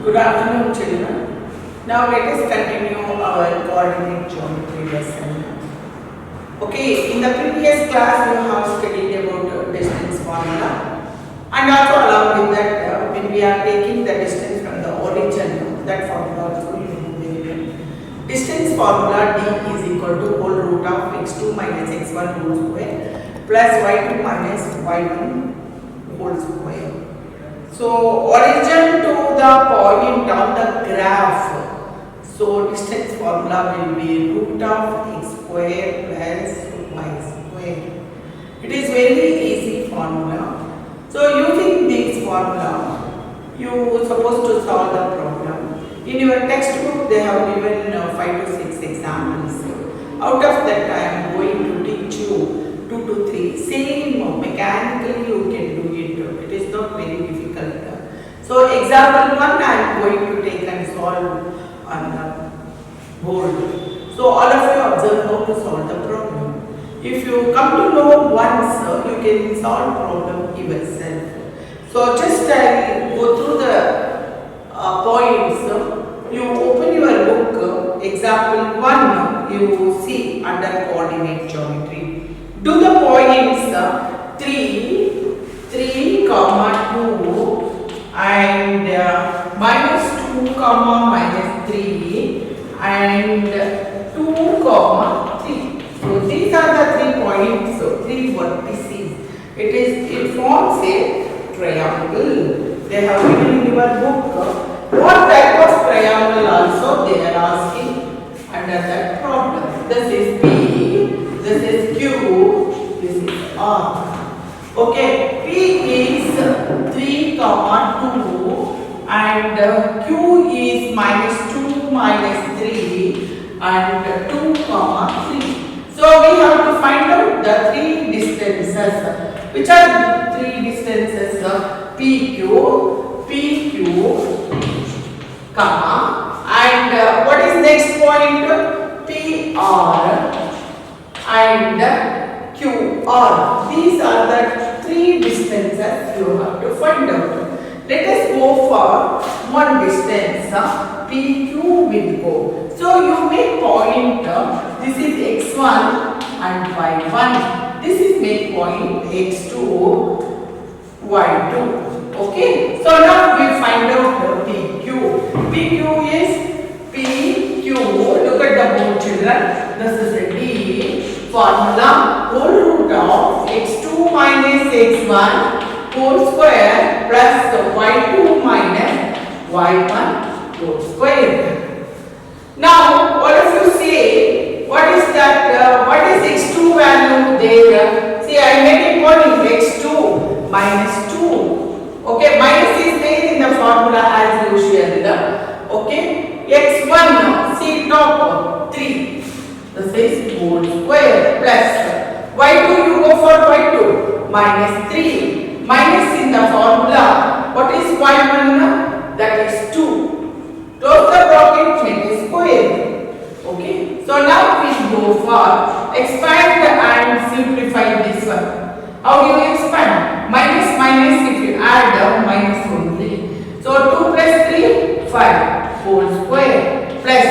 Good afternoon, children. Now let us continue our coordinate geometry lesson. Okay, in the previous class you have studied about distance formula, and also along with that when we are taking the distance from the origin, that formula also you know very well. Distance formula D is equal to whole root of x2 minus x1 whole square plus y2 minus y1 whole square. So origin to the point on the graph. So distance formula will be root of x square plus y square. It is very easy formula. So using this formula, you are supposed to solve the problem. In your textbook, they have given 5 to 6 examples. Out of that, I am going to teach you 2 to 3. Same mechanically you can do it. It is not very difficult. So example 1 I am going to take and solve on the board. So all of you observe how to solve the problem. If you come to know once, you can solve problem yourself. So just go through the points. You open your book, example 1, you see under coordinate geometry. Do the points 3, comma 2 and minus 2, comma minus 3 and 2, comma 3. So these are the 3 points, so 3 vertices. It forms a triangle. They have written in your book. What type of triangle also they are asking under that problem. This is P, this is Q, this is R. Okay, P is 3, comma 2 and Q is minus 2 minus 3 and 2, comma 3. So we have to find out the 3 distances. Which are the 3 distances? PQ, comma, and what is next point? PR and QR. These are the 3 distances you have to find out. Let us go for one distance. PQ will go. So you make point. This is x1 and y1. This is make point x2, y2. Okay, so now we find out the PQ. PQ is PQ. Look at the board, children. This is a D formula. Whole root of x2 minus x1 whole square plus y2 minus y1 whole square. Now, all of you say, what is that? What is x2 value there? See, I made a point x2 minus 2. Okay, minus is there in the formula as usual. Okay, x1, see top 3. This is whole square plus y2, you go for y2 minus 3. Minus in the formula. What is y1? That is 2. Close the bracket, change the square. Okay, so now we go for expand and simplify this one. How do you expand? Minus minus, if you add minus only. So 2 plus 3, 5 whole square plus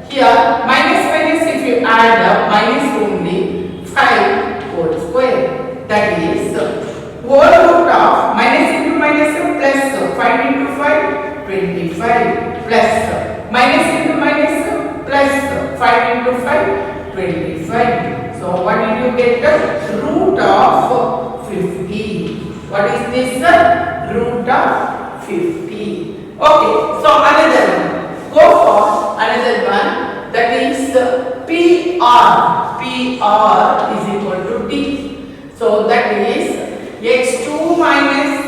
here minus minus, if you add minus only 5 whole square. That is whole root of minus into minus plus 5 into 5, 25 plus minus into minus plus 5 into 5, 25. So what did you get? Root of 50. What is this? Root of 50. Okay, so another one. Go for another one. That is PR. PR is equal to D. So that is x2 minus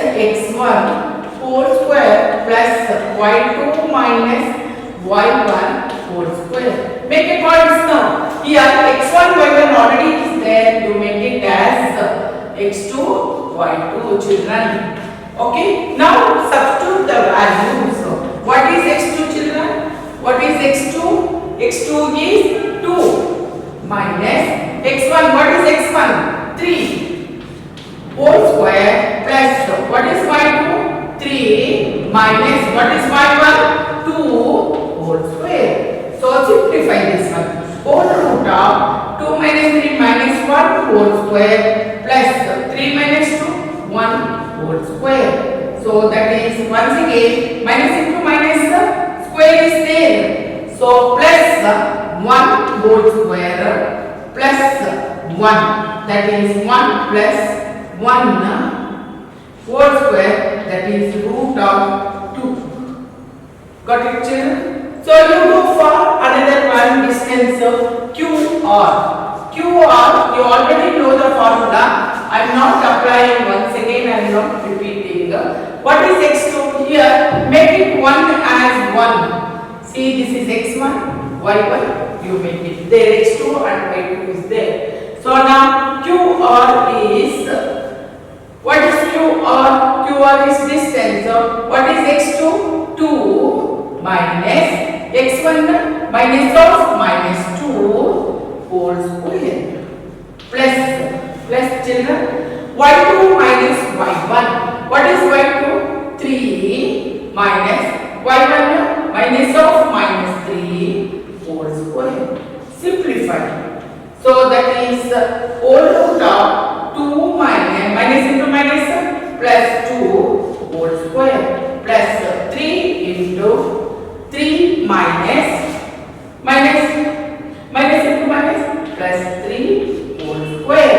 x1 whole square plus y2 minus y1 whole square. Make a point now. Here x1 y1 already is there. You make it as x2 y2, children. Okay. Now substitute the values. What is x2, children? What is x2? x2 is 2 minus x1. What is x1? 3 whole square plus what is y2? 1 whole square. So that is once again minus into minus square is there. So plus 1 whole square plus 1, that is 1 plus 1 whole square, that is root of 2. Got it, children? So you go for another one distance of QR. QR, you already know the formula. I am not applying once again, I am not repeating. What is x2 here? Make it 1 as 1. See, this is x1, y1, you make it there, x2 and y2 is there. So now QR is, what is QR? QR is distance. So what is x2? 2 minus x1 minus of minus 2 whole square plus children y2 minus y1. What is y2? 3 minus y1 minus of minus 3 whole square. Simplify. So that is whole root of 2 minus into minus plus 2 whole square plus 3 into 3 minus into minus plus 3 whole square,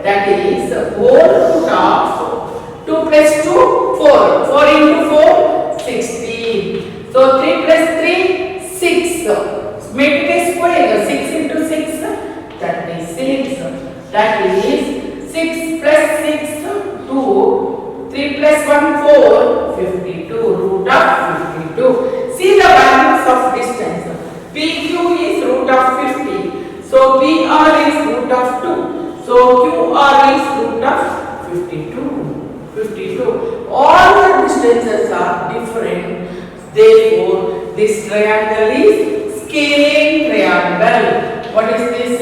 that is whole root of 2 plus 2 4, 4 into 4 16. So 3 plus 3 6, make it a square, 6 into 6 36, that is 6 plus 6 2, 3 plus 1 4, 52, root of 52. See the values of distance. PQ is root of 50. So PR is root of 2. So QR is root of 52. All the distances are different. Therefore, this triangle is scaling triangle. What is this?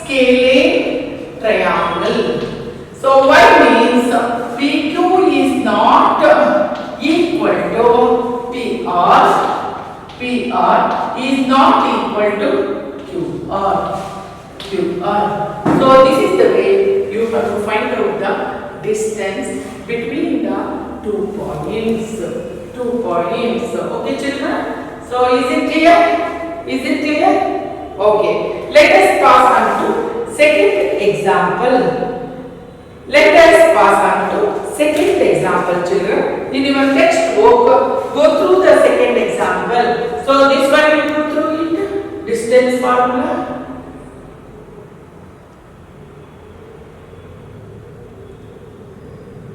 Scaling triangle. So y means PQ is not equal to PR. PR is not equal to QR. So this is the way you have to find out the distance between the 2 points. Okay, children? So is it clear? Okay. Let us pass on to second example. Children. In your textbook, go through the second example. So this one you go through it. Distance formula.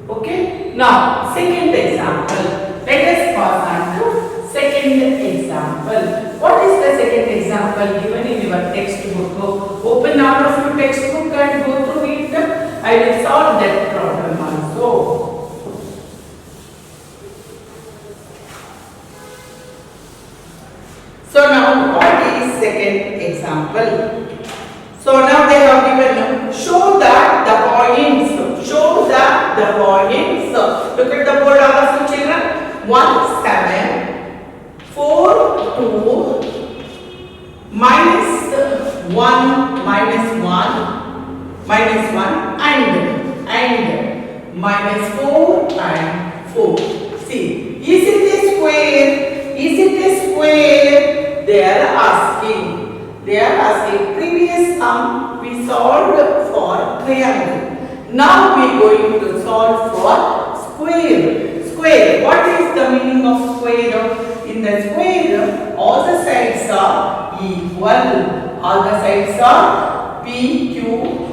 Okay. Now, second example. Let us pass on to second example. What is the second example given in your textbook? Open out of your textbook and go through it. I will solve that problem also. So now, what is second example? So now they have given, show that the points. Look at the board, all of you children. 1 7 4 2 minus 1 and minus 4 and 4. See, is it a square? They are asking. Previous sum we solved for triangle. Now we are going to solve for square. What is the meaning of square? In the square, all the sides are equal. All the sides are P, Q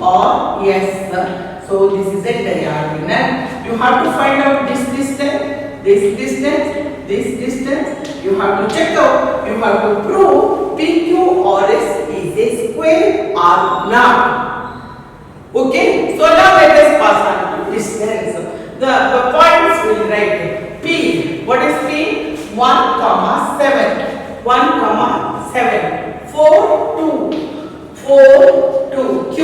or S. So this is a diagonal. You have to find out this distance. You have to check out. You have to prove PQ or S is a square or not. Okay. So now let us pass on to distance. The points will write P. What is P? 1, 7. 4, 2. Q.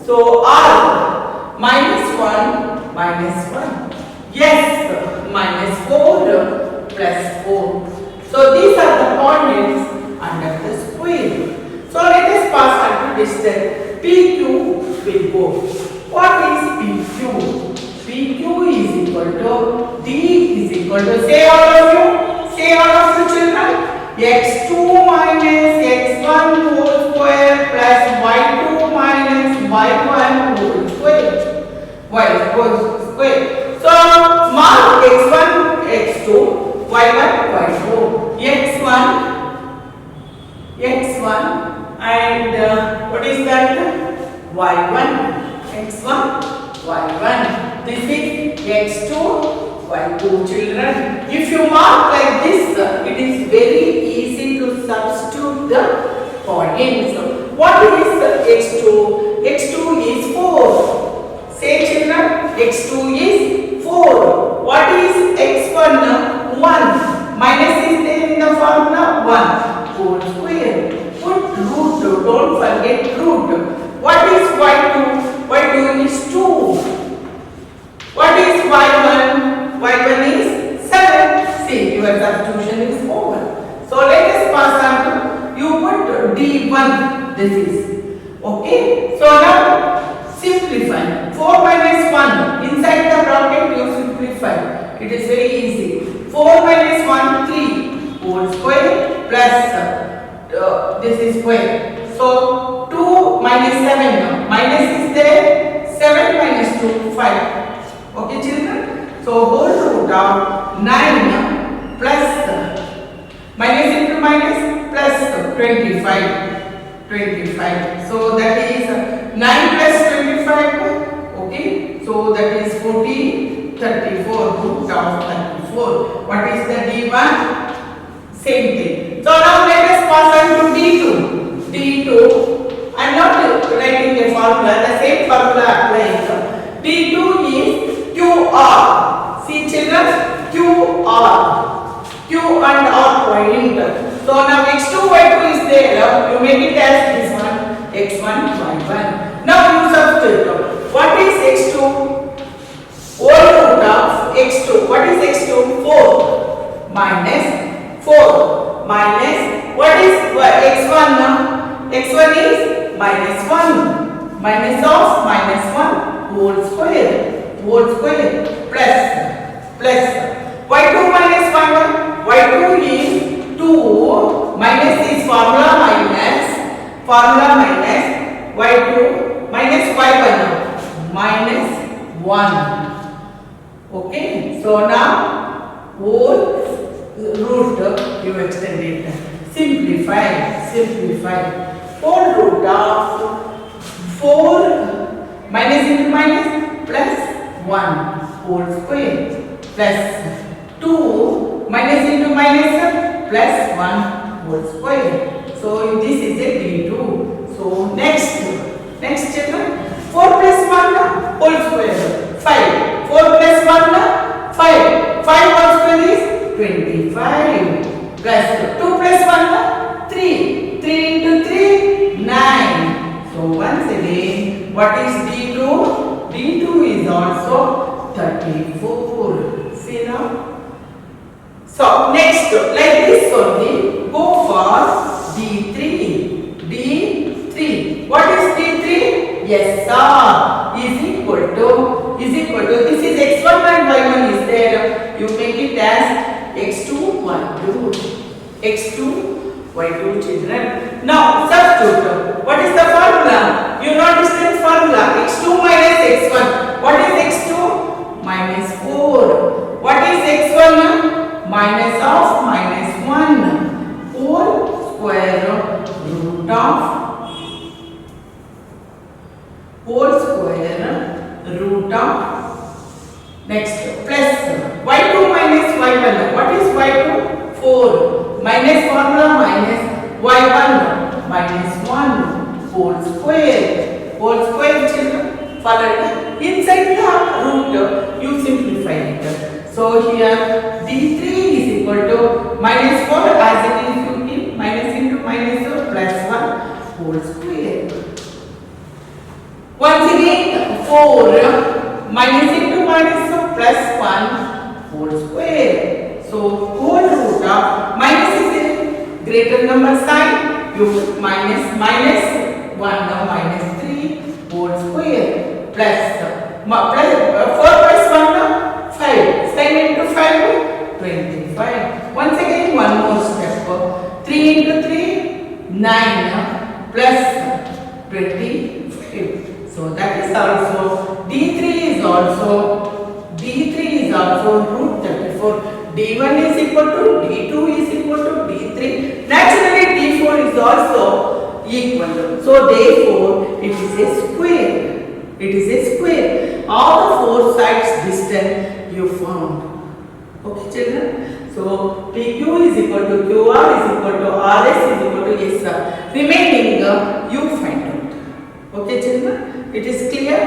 So R. -1. Yes. -4 plus 4. So these are the coordinates under the square. So let us pass on to distance. PQ will go. What is PQ? PQ is equal to D is equal to, say all of you children, x2 minus x1 whole square plus y2 minus y1 whole square. Y whole square. So mark x1, x2, y1, y2, x1 and what is that? y1, x1, y1. This is x2, y2 children. If you mark like this, it is very easy to substitute the points. What is x2? x2 is 4. Say children, x2 is 4. What is x1? 1. Minus is there in the formula 1 whole square. Put root, don't forget root. What is y2? y2 is 2. What is y1? y1 is 7. See, your substitution is over. So let us pass on to, you put d1. This is okay. So now simplify. 4 minus 1 inside the bracket you simplify. It is very easy. 4 minus 1 3 whole square plus this is square. So 2 minus 7 minus is there. 7 minus 2 5. Okay children. So whole root of 9 plus minus into minus plus 25. So that is 9 plus 25. Okay, so that is 40, 34, root of 34. What is the D1? Same thing. So now let us pass on to D2. D2, I am not writing a formula, the same formula applies. D2 is QR. See children, QR. Q and R point. So now x2, y2 is there. You make it as this one, x1, y1. Now you substitute. What is x2? Whole root of x2. What is x2? 4 minus 4 minus what is x1 now? x1 is minus 1 minus of minus 1 whole square plus y2 minus y1. y2 is 2 minus is formula minus y2 minus y1 minus 1. Okay, so now whole root you extend it. Simplify. Whole root of 4 minus into minus plus 1 whole square plus 2 minus into minus plus 1 whole square. So this is a D2. So next children, 4 plus 1 whole square 5. 4 plus 1 5. 5 whole square is 25 plus 2 plus 1 3. 3 into 3 9. So once again, what is D2? D2 is also 34. See now. So next, like this only, go for D3. D3. What is D3? Yes sir. Is equal to. This is x1 and y1 is there. You make it as x2, y2. x2, y2 children. Now substitute. What is the formula? You know distance formula. x2 minus x1. What is x2? Minus 4. What is x1? Minus of minus 1 whole square root of next plus y2 minus y1. What is y2? 4 minus formula minus y1 minus 1 whole square children. Follow inside the root you simplify it. So here D3 is equal to minus 4 as it is you keep minus into minus plus 1 whole square. Once again 4 minus into minus plus 1 whole square. So whole root of minus is a greater number sign. You put minus 1 now minus 3 whole square plus 4 plus also root 34. D1 is equal to D2 is equal to D3. Naturally D4 is also equal. So therefore it is a square. It is a square. All the four sides distance you found. Okay children. So PQ is equal to QR is equal to RS is equal to SR. Remaining you find out. Okay children. It is clear.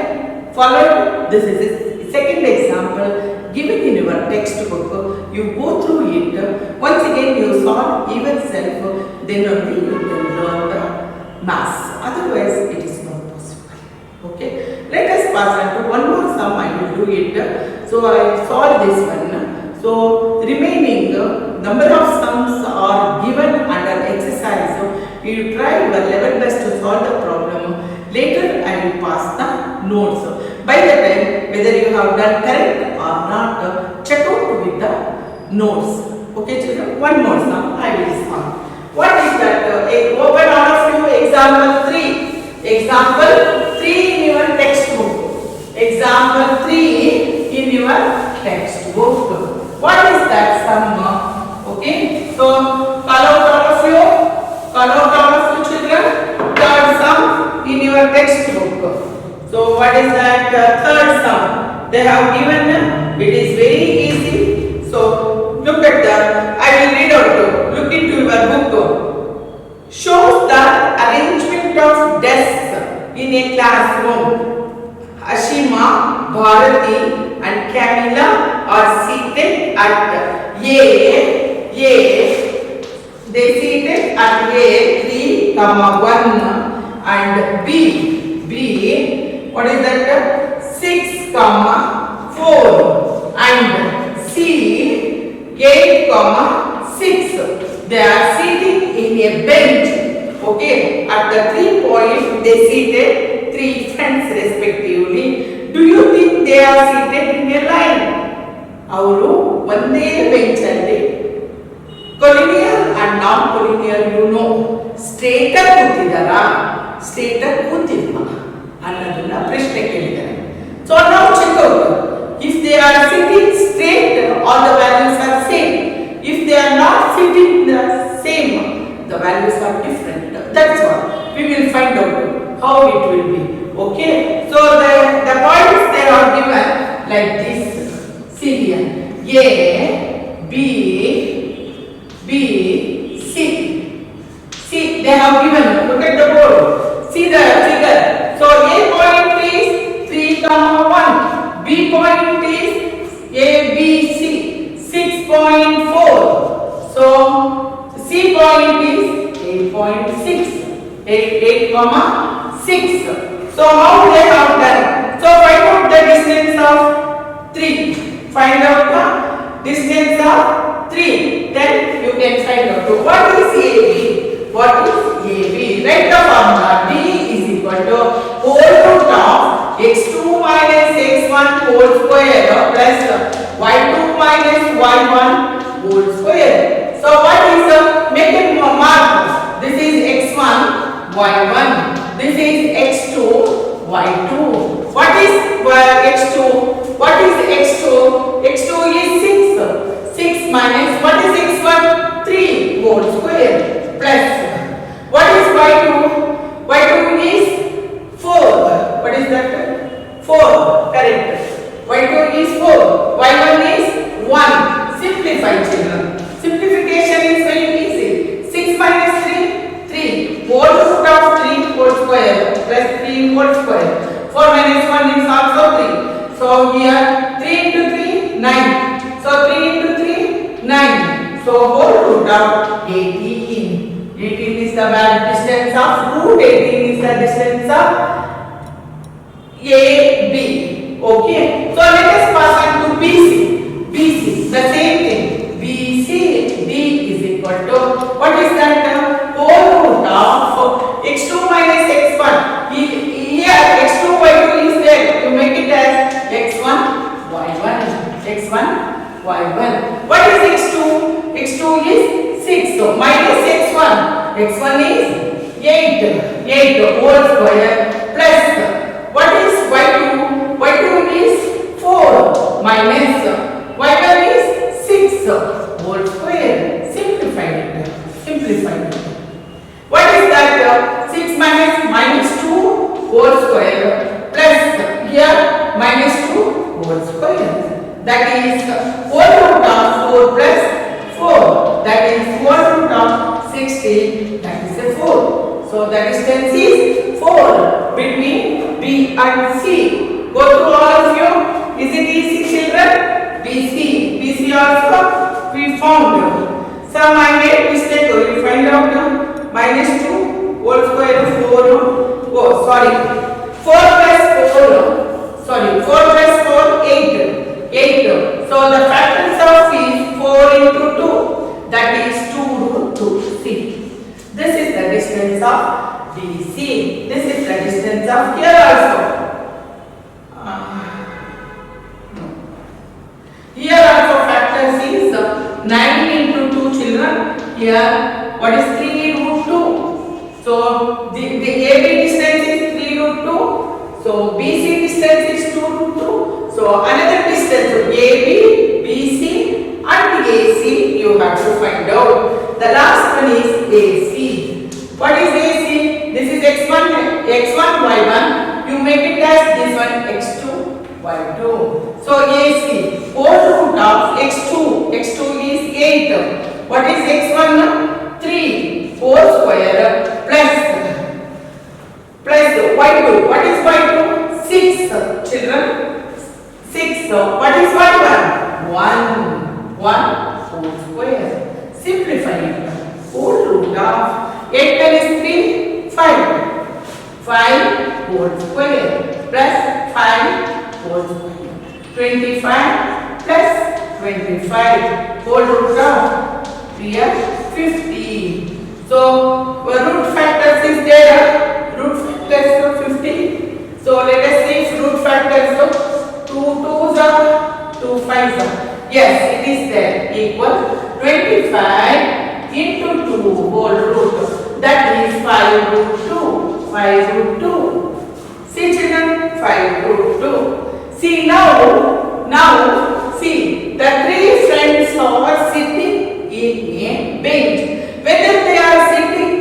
Follow. This is a second example given in your textbook. You go through it. Once again you solve even self. Then only you can learn the maths. Otherwise it is not possible. Okay. Let us pass on to one more sum. I will do it. So I solve this one. So remaining number of sums are given under exercise. So you try your level best to solve the problem. Later I will pass the notes. By the time whether you have done correct or not, check out with the notes. Okay children, one more sum I will solve. What is that? Open all of you example 3. Example 3 in your textbook. Example 3 in your textbook. What is that sum? Okay, so call out all of you. Call out all of you children. Third sum in your textbook. So what is that third sum? They have given. It is very easy. So look at the. I will read out. Look into your book. Shows the arrangement of desks in a classroom. Ashima, Bharati and Camilla are seated at A. They seated at A 3, 1 and B. What is that? 6, 4 and C 8, 6. They are sitting in a bench. Okay, at the 3 points they seated 3 friends respectively. Do you think they are seated in a line? ಅವರು ಒಂದೇ bench ಅಲ್ಲಿ collinear and non collinear straight ಆಗಿ ಕೂತಿದಾರಾ straight ಆಗಿ ಕೂತಿಲ್ವಾ ಅನ್ನೋದನ್ನ ಪ್ರಶ್ನೆ ಕೇಳಿದ್ದಾರೆ. So ನಾವು check out. If they are sitting straight all the values are same. If they are not sitting the same the values are different. That's all. We will find out how it will be. Okay. So the points they are given like this. See here. A, B, C. See they have given. Look at the board. See the figure. So A point is 3, 1. B point is A, B, C 6.4. So C point is 8.6. 8,6. So how they have done? So find out the distance of 3. Find out the distance of 3. Then you can find out what is AB. What is AB? Write the formula. D is equal to whole root of x2 minus x1 whole square plus y2 minus y1 whole square. So what is the make it mark? This is x1, y1. This is x2, y2. What is x2? What is x2? x2 is 6. 6 minus what is x1? 3 whole square plus what is y2? y2 is 4. What is that? 4. Correct. y2 is 4. y1 is 1. Simplify children. Simplification is very easy. 6 minus 3, 3. Whole root of 3 whole square plus 3 whole square. 4 minus 1 is also 3. So here 3 into 3, 9. So 3 into 3, 9. So whole root of 18. 18 is the distance of root 18 is the distance of AB. Okay. So let us pass on to BC. BC, the same thing. BC, D is equal to, what is that? Whole root of x2 minus x1. Here x2, y2 is there. You make it as x1, y1. x1, y1. What is x2? x2 is 6. So minus x1. x1 is 8. 8 whole square plus what is y2? y2 is 4 minus that is whole root of 4 plus 4, that is whole root of 60, that is a 4. So the distance is 4 between B and C. Go through all of you. Is it easy, children? BC. BC also we found. Some I made mistake. You find out minus 2 whole square of 4. Oh, sorry. 4 plus 4. Sorry, 4 plus 4, 8. 8. So the factors of is 4 into 2. That is 2 root 2. See. This is the distance of BC. This is the distance of here also. Here also factors is 9 into 2 children. Here what is 3 root 2? So the AB distance is 3 root 2. So BC distance is 2 root 2. So another distance AB, BC and AC you have to find out. The last one is AC. What is AC? This is x1, y1. You make it as this one x2, y2. So AC, whole root of x2 is 8. What is x1? 3 whole square plus y2. What is y2? 6 children. 6. What is y1? 1 whole square. Simplify it. Whole root of 8 times 3, 5. 5 whole square plus 5 whole square. 25 plus 25 whole root of 50. So root factors is there. Root factors of 50. So let us see if root factors of 2 2s are 2 5s are. Yes, it is there. Equal 25 into 2 whole root. That is 5 root 2. 5 root 2. See children, 5 root 2. See now see the 3 friends are sitting in a bench. Whether they are sitting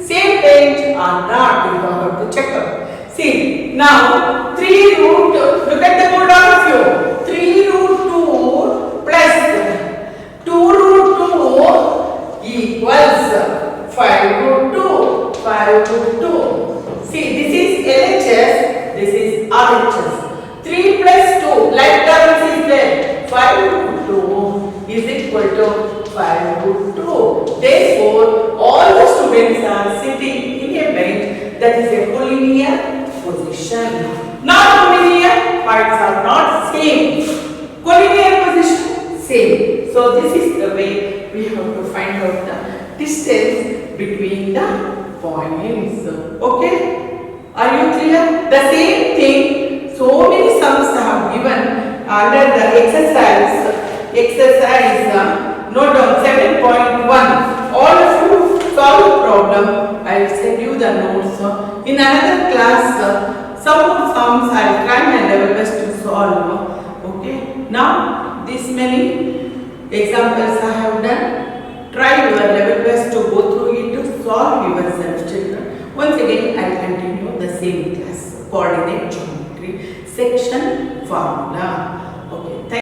same bench or not, you have to check out. See now 3 root, look at the board all of you. 3 root 2 plus 2 root 2 equals 5 root 2. 5 root 2. See, this is LHS, this is RHS. 3 plus 2, like terms is there. 5 root 2 is equal to 5 root 2. Therefore, all the students are sitting in a bench. That is a collinear position. Not collinear, parts are not same. Collinear position, same. So, this is the way we have to find out the distance between the points. Okay? Are you clear? The same thing, so many sums have given under the exercise. Note down 7.1. All of you solve the problem. I will send you the notes. In another class, some more sums I will try my level best to solve. Okay? Now, this many examples I have done. Try your level best to go through it to solve yourself, children. Once again, I will continue the same class. Coordinate geometry, section formula.